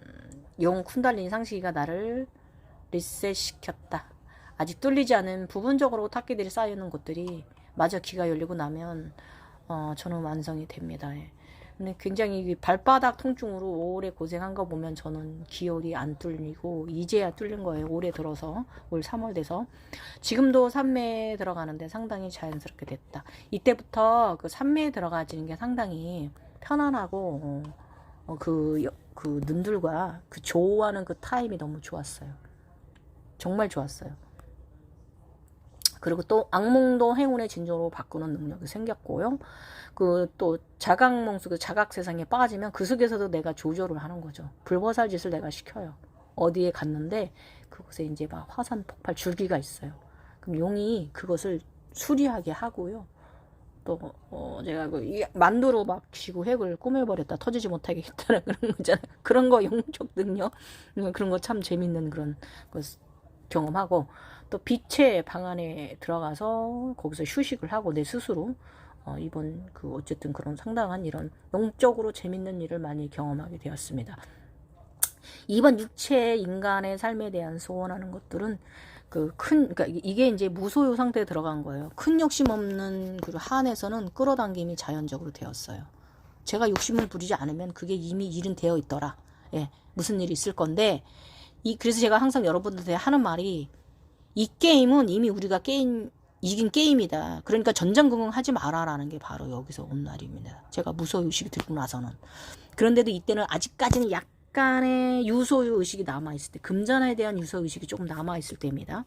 용 쿤달리니 상식이가 나를 리셋시켰다. 아직 뚫리지 않은 부분적으로 탁기들이 쌓이는 곳들이 마저 기가 열리고 나면 저는 완성이 됩니다. 예. 근데 굉장히 발바닥 통증으로 오래 고생한 거 보면 저는 기혈이 안 뚫리고 이제야 뚫린 거예요. 올해 들어서 올 3월 돼서 지금도 산매에 들어가는데 상당히 자연스럽게 됐다. 이때부터 산매에 들어가지는 게 상당히 편안하고 눈들과 조화하는 타임이 너무 좋았어요. 정말 좋았어요. 그리고 또 악몽도 행운의 진조로 바꾸는 능력이 생겼고요. 또 자각몽수, 자각 세상에 빠지면 그 속에서도 내가 조절을 하는 거죠. 불보살 짓을 내가 시켜요. 어디에 갔는데 그곳에 이제 막 화산 폭발 줄기가 있어요. 그럼 용이 그것을 수리하게 하고요. 또 제가 만두로 막 지구 핵을 꾸며버렸다, 터지지 못하게 했다는 그런 거잖아요. 그런 거 용적 능력, 그런 거 참 재밌는 그런 거 경험하고, 또 빛의 방 안에 들어가서 거기서 휴식을 하고 내 스스로 이번 어쨌든 그런 상당한 이런 영적으로 재밌는 일을 많이 경험하게 되었습니다. 이번 육체 인간의 삶에 대한 소원하는 것들은 그러니까 이게 이제 무소유 상태에 들어간 거예요. 큰 욕심 없는 한에서는 끌어당김이 자연적으로 되었어요. 제가 욕심을 부리지 않으면 그게 이미 일은 되어 있더라. 예, 무슨 일이 있을 건데, 그래서 제가 항상 여러분들한테 하는 말이, 이 게임은 이미 우리가 이긴 게임이다. 그러니까 전전긍긍 하지 마라라는 게 바로 여기서 온 말입니다. 제가 무소유 의식이 들고 나서는. 그런데도 이때는 아직까지는 약간의 유소유 의식이 남아있을 때, 금전에 대한 유소유 의식이 조금 남아있을 때입니다.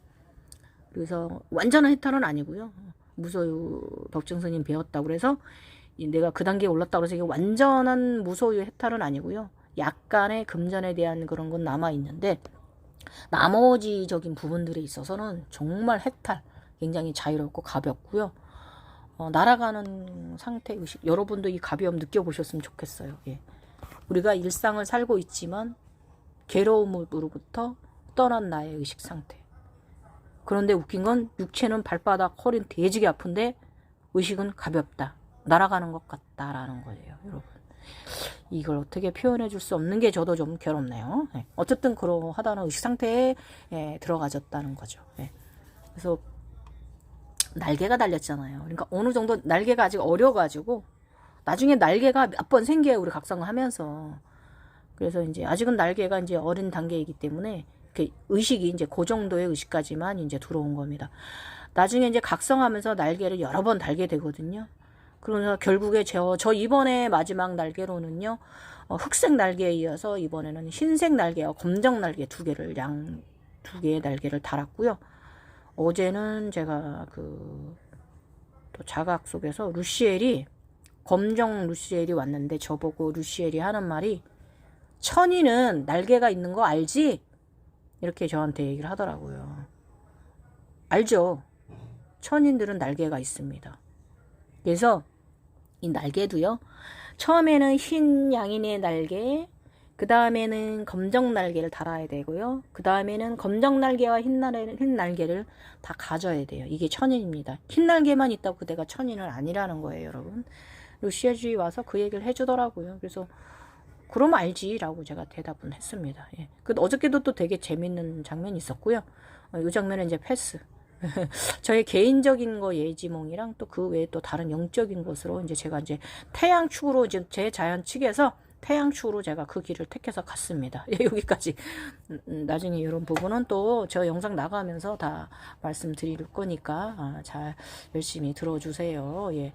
그래서 완전한 해탈은 아니고요. 무소유 덕정스님 배웠다고 그래서 내가 그 단계에 올랐다고 해서 이게 완전한 무소유 해탈은 아니고요. 약간의 금전에 대한 그런 건 남아있는데, 나머지적인 부분들에 있어서는 정말 해탈, 굉장히 자유롭고 가볍고요. 날아가는 상태 의식, 여러분도 이 가벼움 느껴보셨으면 좋겠어요. 예. 우리가 일상을 살고 있지만 괴로움으로부터 떠난 나의 의식 상태. 그런데 웃긴 건 육체는 발바닥, 허리는 돼지게 아픈데 의식은 가볍다. 날아가는 것 같다라는 거예요, 여러분. 이걸 어떻게 표현해 줄 수 없는 게 저도 좀 괴롭네요. 예. 어쨌든 그러하다는 의식 상태에 들어가졌다는 거죠. 예. 그래서 날개가 달렸잖아요. 그러니까 어느 정도 날개가 아직 어려가지고 나중에 날개가 몇 번 생겨요, 우리 각성을 하면서. 그래서 이제 아직은 날개가 이제 어린 단계이기 때문에 의식이 이제 그 정도의 의식까지만 이제 들어온 겁니다. 나중에 이제 각성하면서 날개를 여러 번 달게 되거든요. 그러면서 결국에 저 이번에 마지막 날개로는요, 흑색 날개에 이어서 이번에는 흰색 날개와 검정 날개 두 개의 날개를 달았고요. 어제는 제가 또 자각 속에서 검정 루시엘이 왔는데 저보고 루시엘이 하는 말이, 천이는 날개가 있는 거 알지? 이렇게 저한테 얘기를 하더라고요. 알죠? 천인들은 날개가 있습니다. 그래서 이 날개도요, 처음에는 흰 양인의 날개, 그 다음에는 검정 날개를 달아야 되고요. 그 다음에는 검정 날개와 흰 날개를 다 가져야 돼요. 이게 천인입니다. 흰 날개만 있다고 그대가 천인은 아니라는 거예요, 여러분. 루시아주의 와서 그 얘기를 해주더라고요. 그래서 그럼 알지라고 제가 대답은 했습니다. 예. 어저께도 또 되게 재밌는 장면이 있었고요. 이 장면은 이제 패스. 저의 개인적인 거 예지몽이랑 또 그 외에 또 다른 영적인 것으로 이제 제가 이제 태양축으로 이제 제 자연 측에서 태양축으로 제가 그 길을 택해서 갔습니다. 예, 여기까지. 나중에 이런 부분은 또 저 영상 나가면서 다 말씀드릴 거니까 잘 열심히 들어주세요. 예.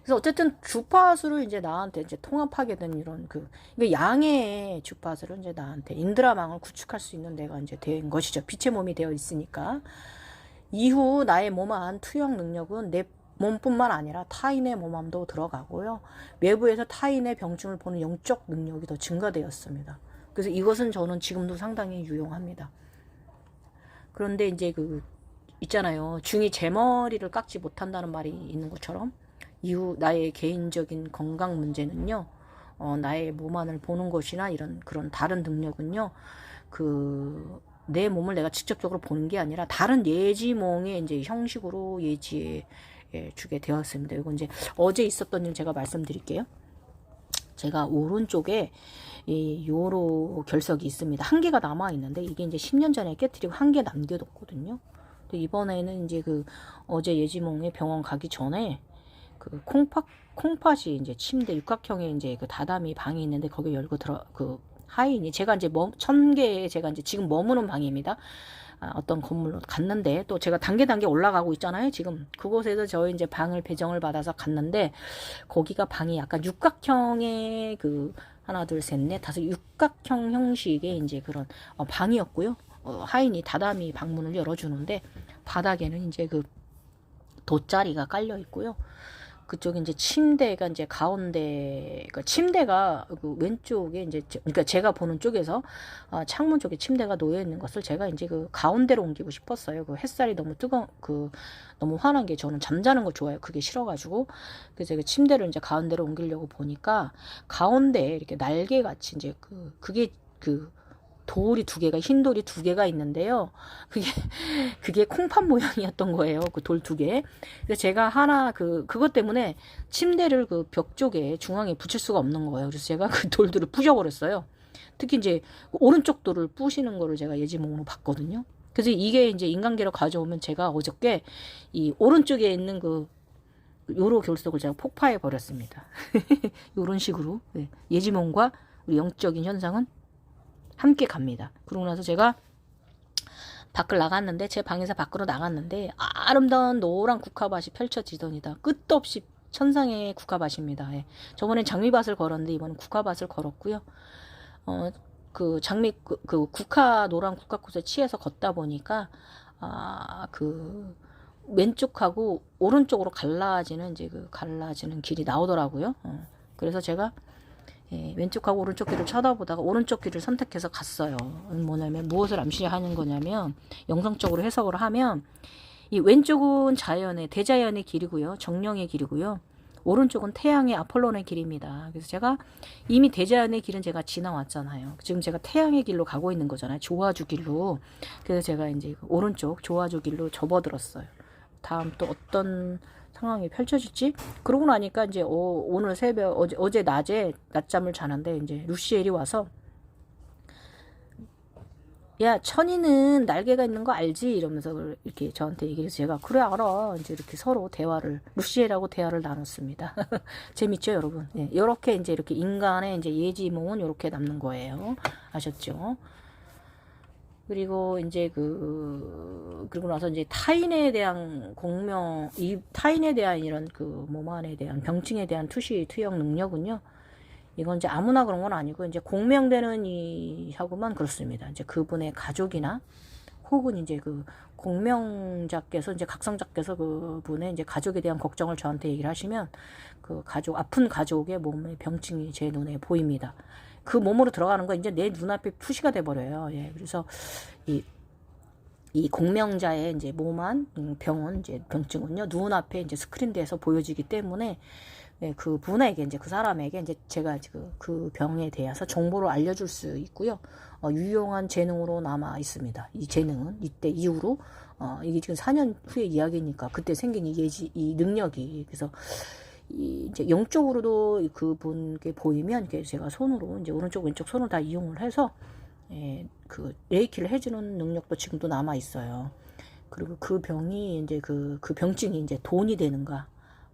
그래서 어쨌든 주파수를 이제 나한테 이제 통합하게 된 이런 양의 주파수를 이제 나한테 인드라망을 구축할 수 있는 내가 이제 된 것이죠. 빛의 몸이 되어 있으니까. 이후 나의 몸 안 투영 능력은 내 몸뿐만 아니라 타인의 몸함도 들어가고요. 외부에서 타인의 병증을 보는 영적 능력이 더 증가되었습니다. 그래서 이것은 저는 지금도 상당히 유용합니다. 그런데 이제 있잖아요. 중이 제 머리를 깎지 못한다는 말이 있는 것처럼, 이후 나의 개인적인 건강 문제는요, 나의 몸 안을 보는 것이나 그런 다른 능력은요, 내 몸을 내가 직접적으로 보는 게 아니라 다른 예지몽의 이제 형식으로 예지해 주게 되었습니다. 이건 이제 어제 있었던 일 제가 말씀드릴게요. 제가 오른쪽에 요로 결석이 있습니다. 한 개가 남아 있는데 이게 이제 10년 전에 깨뜨리고 한 개 남겨뒀거든요. 근데 이번에는 이제 어제 예지몽에 병원 가기 전에 콩팥이 이제 침대 육각형의 이제 다다미 방이 있는데 거기 열고 하인이 제가 이제 천개에 제가 이제 지금 머무는 방입니다. 어떤 건물로 갔는데 또 제가 단계 올라가고 있잖아요. 지금 그곳에서 저희 이제 방을 배정을 받아서 갔는데 거기가 방이 약간 육각형의 하나 둘 셋 넷 다섯 육각형 형식의 이제 그런 방이었고요. 하인이 다다미 방문을 열어주는데 바닥에는 이제 돗자리가 깔려 있고요. 그쪽에 이제 침대가 이제 가운데, 침대가 왼쪽에 이제, 그러니까 제가 보는 쪽에서 창문 쪽에 침대가 놓여 있는 것을 제가 이제 가운데로 옮기고 싶었어요. 햇살이 너무 너무 환한 게 저는 잠자는 거 좋아해요. 그게 싫어가지고. 그래서 침대를 이제 가운데로 옮기려고 보니까 가운데에 이렇게 날개 같이 이제 그게 돌이 두 개가, 흰 돌이 두 개가 있는데요. 그게 콩팥 모양이었던 거예요. 돌 두 개. 그래서 제가 그것 때문에 침대를 벽 쪽에 중앙에 붙일 수가 없는 거예요. 그래서 제가 돌들을 부셔버렸어요. 특히 이제 오른쪽 돌을 부시는 거를 제가 예지몽으로 봤거든요. 그래서 이게 이제 인간계로 가져오면 제가 어저께 이 오른쪽에 있는 요로 결석을 제가 폭파해 버렸습니다. 요런 식으로. 네. 예지몽과 우리 영적인 현상은 함께 갑니다. 그러고 나서 제가 밖을 나갔는데, 제 방에서 밖으로 나갔는데 아름다운 노란 국화밭이 펼쳐지더니다. 끝도 없이 천상의 국화밭입니다. 예. 저번엔 장미밭을 걸었는데 이번엔 국화밭을 걸었고요. 국화 노란 국화꽃에 취해서 걷다 보니까 왼쪽하고 오른쪽으로 갈라지는 길이 나오더라고요. 그래서 제가 왼쪽하고 오른쪽 길을 쳐다보다가 오른쪽 길을 선택해서 갔어요. 뭐냐면 무엇을 암시하는 거냐면, 영성적으로 해석을 하면 이 왼쪽은 대자연의 길이고요. 정령의 길이고요. 오른쪽은 태양의 아폴론의 길입니다. 그래서 제가 이미 대자연의 길은 제가 지나왔잖아요. 지금 제가 태양의 길로 가고 있는 거잖아요. 조화주 길로. 그래서 제가 이제 오른쪽 조화주 길로 접어들었어요. 다음 또 어떤 상황이 펼쳐질지. 그러고 나니까 이제 오늘 새벽 어제 낮에 낮잠을 자는데 이제 루시엘이 와서 야, 천이는 날개가 있는 거 알지? 이러면서 이렇게 저한테 얘기해서 제가 그래 알아. 이제 이렇게 서로 대화를 루시엘하고 대화를 나눴습니다. 재밌죠, 여러분? 예, 이렇게 이제 이렇게 인간의 이제 예지몽은 이렇게 남는 거예요. 아셨죠? 그리고 이제 그리고 나서 이제 타인에 대한 타인에 대한 이런 몸안에 대한 병증에 대한 투영 능력은요. 이건 이제 아무나 그런 건 아니고 이제 공명되는 이하고만 그렇습니다. 이제 그분의 가족이나 혹은 이제 공명자께서 이제 각성자께서 그분의 이제 가족에 대한 걱정을 저한테 얘기를 하시면 아픈 가족의 몸의 병증이 제 눈에 보입니다. 그 몸으로 들어가는 거 이제 내 눈앞에 투시가 돼 버려요. 예. 그래서 이 공명자의 이제 몸안 이제 병증은요 눈앞에 이제 스크린대에서 보여지기 때문에 예, 그 분에게 이제 그 사람에게 이제 제가 그 병에 대해서 정보를 알려줄 수 있고요. 유용한 재능으로 남아 있습니다. 이 재능은 이때 이후로 이게 지금 4년 후의 이야기니까 그때 생긴 이 능력이 그래서 이제 영적으로도 그분께 보이면 제가 손으로 이제 오른쪽 왼쪽 손을 다 이용을 해서 레이키를 해주는 능력도 지금도 남아 있어요. 그리고 그 병이 이제 그 병증이 이제 돈이 되는가,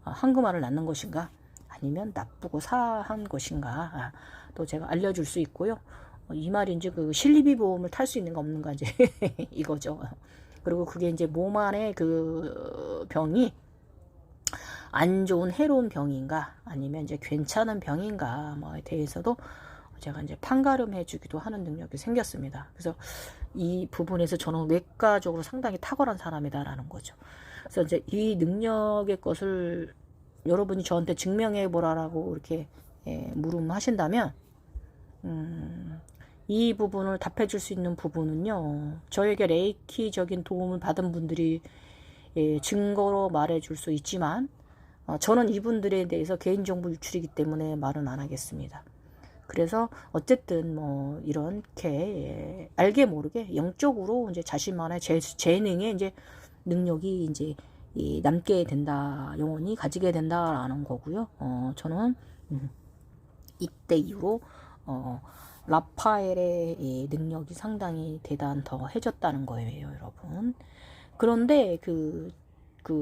황금알을 낳는 것인가, 아니면 나쁘고 사한 것인가, 또 제가 알려줄 수 있고요. 이 말이 이제 실리비 보험을 탈 수 있는가 없는가 이제 이거죠. 그리고 그게 이제 몸 안에 병이 안 좋은 해로운 병인가, 아니면 이제 괜찮은 병인가, 뭐에 대해서도 제가 이제 판가름해 주기도 하는 능력이 생겼습니다. 그래서 이 부분에서 저는 외과적으로 상당히 탁월한 사람이다라는 거죠. 그래서 이제 이 능력의 것을 여러분이 저한테 증명해 보라라고 이렇게 물음하신다면, 이 부분을 답해 줄 수 있는 부분은요, 저에게 레이키적인 도움을 받은 분들이 증거로 말해 줄 수 있지만, 저는 이분들에 대해서 개인정보 유출이기 때문에 말은 안 하겠습니다. 그래서 어쨌든 이렇게 알게 모르게 영적으로 이제 자신만의 재능에 이제 능력이 이제 남게 된다, 영원히 가지게 된다라는 거고요. 저는 이때 이후로 라파엘의 능력이 상당히 대단해졌다는 거예요, 여러분. 그런데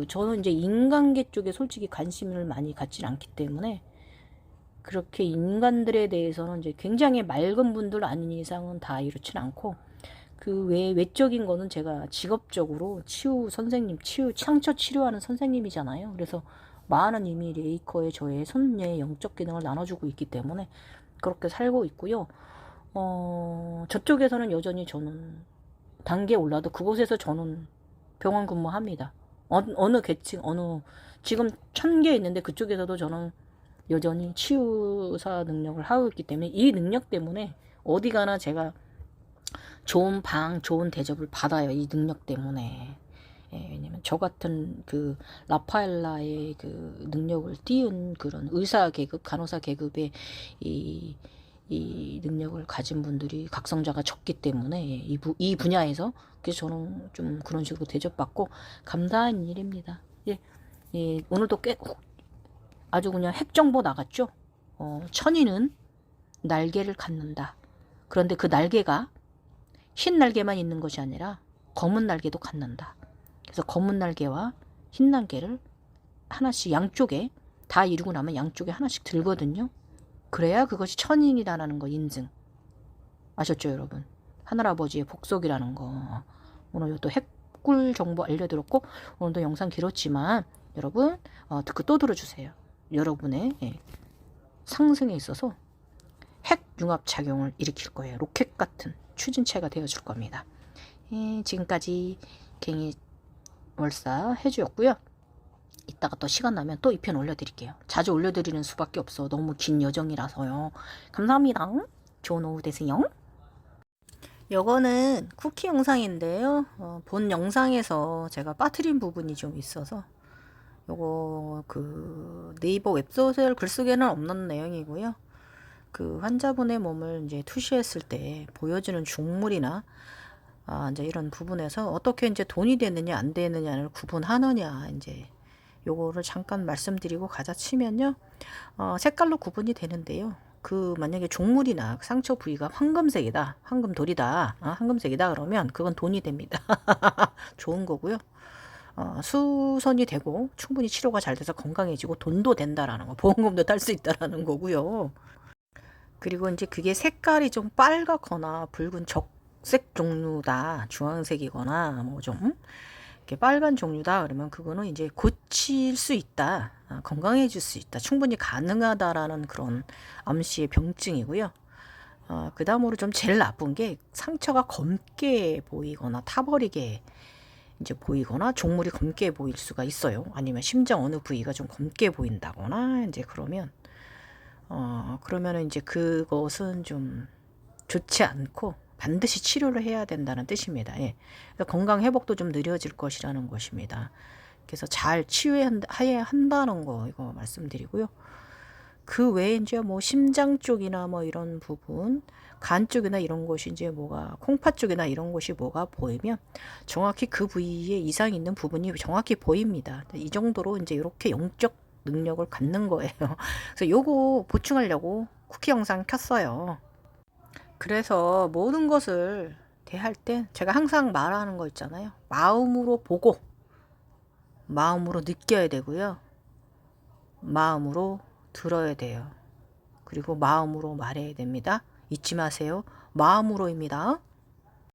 저는 이제 인간계 쪽에 솔직히 관심을 많이 갖지 않기 때문에 그렇게 인간들에 대해서는 이제 굉장히 맑은 분들 아닌 이상은 다 이렇진 않고, 외적인 거는 제가 직업적으로 상처 치료하는 선생님이잖아요. 그래서 많은 이미 레이커의 저의 손녀의 영적 기능을 나눠주고 있기 때문에 그렇게 살고 있고요. 저쪽에서는 여전히 저는 단계에 올라도 그곳에서 저는 병원 근무합니다. 어느 계층, 지금 1000개 있는데 그쪽에서도 저는 여전히 치유사 능력을 하고 있기 때문에 이 능력 때문에 어디 가나 제가 좋은 좋은 대접을 받아요. 이 능력 때문에. 왜냐면 저 같은 라파엘라의 능력을 띄운 그런 의사 계급, 간호사 계급의 이 능력을 가진 분들이 각성자가 적기 때문에 이 분야에서 그래서 저는 좀 그런 식으로 대접받고 감사한 일입니다. 오늘도 아주 그냥 핵정보 나갔죠. 천이는 날개를 갖는다. 그런데 그 날개가 흰 날개만 있는 것이 아니라 검은 날개도 갖는다. 그래서 검은 날개와 흰 날개를 하나씩 양쪽에 다 이루고 나면 양쪽에 하나씩 들거든요. 그래야 그것이 천인이라는 거 인증. 아셨죠, 여러분? 하늘아버지의 복속이라는 거. 오늘 또 핵꿀 정보 알려드렸고, 오늘도 영상 길었지만 여러분 듣고 또 들어주세요. 여러분의 상승에 있어서 핵 융합 작용을 일으킬 거예요. 로켓 같은 추진체가 되어줄 겁니다. 지금까지 갱이 월사 해주였고요. 이따가 또 시간 나면 또 2편 올려드릴게요. 자주 올려드리는 수밖에 없어. 너무 긴 여정이라서요. 감사합니다. 좋은 오후 되세요. 요거는 쿠키 영상인데요. 본 영상에서 제가 빠뜨린 부분이 좀 있어서 요거 네이버 웹소설 글쓰기에는 없는 내용이고요. 환자분의 몸을 이제 투시했을 때 보여주는 죽물이나 이제 이런 부분에서 어떻게 이제 돈이 되느냐 안 되느냐를 구분하느냐 이제 요거를 잠깐 말씀드리고 가자 치면요. 색깔로 구분이 되는데요. 그 만약에 종물이나 상처 부위가 황금색이다, 황금돌이다, 황금색이다 그러면 그건 돈이 됩니다. 좋은 거고요. 수선이 되고 충분히 치료가 잘 돼서 건강해지고 돈도 된다라는 거, 보험금도 딸 수 있다라는 거고요. 그리고 이제 그게 색깔이 좀 빨갛거나 붉은 적색 종류다, 주황색이거나 뭐 좀 이렇게 빨간 종류다 그러면 그거는 이제 고칠 수 있다, 건강해질 수 있다, 충분히 가능하다라는 그런 암시의 병증이고요. 그 다음으로 좀 제일 나쁜 게 상처가 검게 보이거나 타버리게 이제 보이거나 종물이 검게 보일 수가 있어요. 아니면 심장 어느 부위가 좀 검게 보인다거나 이제 그러면은 이제 그것은 좀 좋지 않고 반드시 치료를 해야 된다는 뜻입니다. 예. 건강 회복도 좀 느려질 것이라는 것입니다. 그래서 잘 치유해야 한다는 거 이거 말씀드리고요. 그 외에 이제 뭐 심장 쪽이나 뭐 이런 부분, 간 쪽이나 이런 곳이 이제 뭐가 콩팥 쪽이나 이런 곳이 뭐가 보이면 정확히 그 부위에 이상이 있는 부분이 정확히 보입니다. 이 정도로 이제 이렇게 영적 능력을 갖는 거예요. 그래서 요거 보충하려고 쿠키 영상 켰어요. 그래서 모든 것을 대할 때 제가 항상 말하는 거 있잖아요. 마음으로 보고 마음으로 느껴야 되고요. 마음으로 들어야 돼요. 그리고 마음으로 말해야 됩니다. 잊지 마세요. 마음으로입니다.